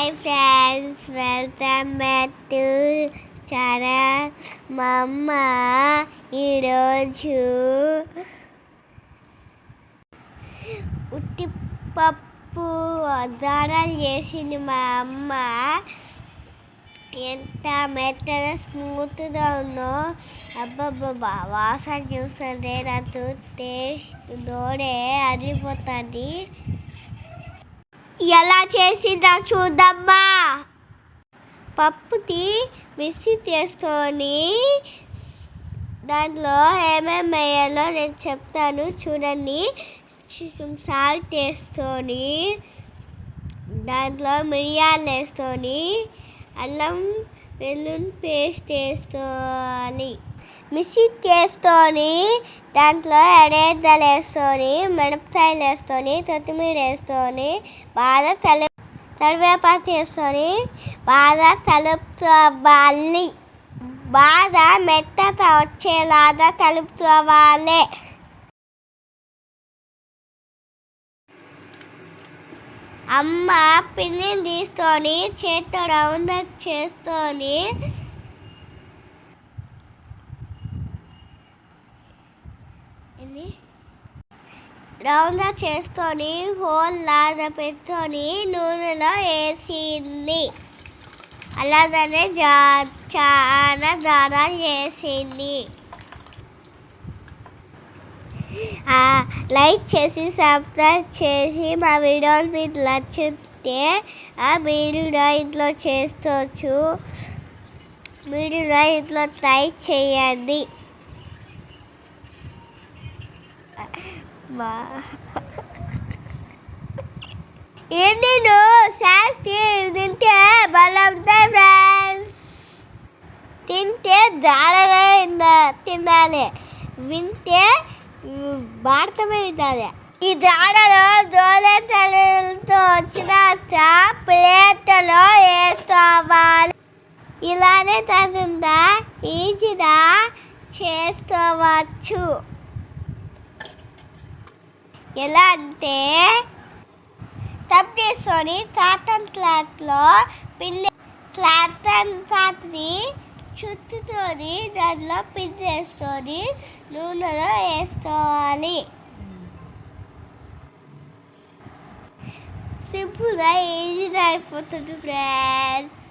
Hi friends, welcome back to channel. మా అమ్మ ఈరోజు ఉట్టిపప్పు దానాలు చేసింది. మా అమ్మ ఎంత మెత్తగా స్మూత్గా ఉందో, అబ్బబ్బబ్బా వాసన చూస్తుంటే నాకు టేస్ట్ నోడే అరిగిపోతుంది. ఎలా చేసిందా చూద్దామా. పప్పుని మిక్సీ చేసుకొని దాంట్లో ఏమేమి వేయాలో నేను చెప్తాను చూడండి. సాల్ట్ వేసుకొని దాంట్లో మిరియాలు వేసుకొని అల్లం వెల్లుల్లి పేస్ట్ వేసుకోవాలి. మిక్సీ చేసుకొని దాంట్లో ఎర్రగడ్డలు వేసుకొని మిరపకాయలు వేసుకొని కొత్తిమీర వేసుకొని బాగా కరివేపాకు వేసుకొని బాగా కలుపుకోవాలి. బాగా మెత్తగా వచ్చేలాగా కలుపుకోవాలి. అమ్మ పిండిని తీసుకొని చేతితో రౌండ్ చేసుకొని రౌండ్గా చేసుకొని హోల్ లాగా పెట్టుకొని నూనెలో వేసింది. అలాగనే చాలా దానాలు చేసింది. లైక్ చేసి సబ్స్క్రైబ్ చేసి మా వీడియోలు మీకు నచ్చితే మీరు ఇంట్లో చేసుకోవచ్చు. మీరు ఇంట్లో ట్రై చేయండి. నేను శాస్తి తింటే బలవుతాయి ఫ్రెండ్స్. తింటే దాడగా తినాలి, వింటే భారతమే వినాలి. ఈ దాడలో దోలతో వచ్చినాక ప్లేట్లో వేసుకోవాలి. ఇలానే కాకుండా ఈజీగా చేసుకోవచ్చు. ఎలా అంటే టప్ తీసుకొని కాటన్ క్లాత్లో పిండి క్లాత్ని చుట్టుతోని దాంట్లో పిండి వేసుకొని నూనెలో వేసుకోవాలి. సింపుల్గా ఈజీగా అయిపోతుంది ఫ్రెండ్స్.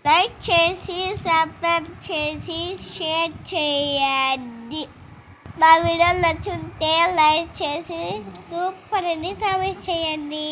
లైక్ చేసి సబ్స్క్రైబ్ చేసి షేర్ చేయండి. మా వీడియోలు నచ్చుంటే లైక్ చేసి సూపర్ అని కామెంట్ చేయండి.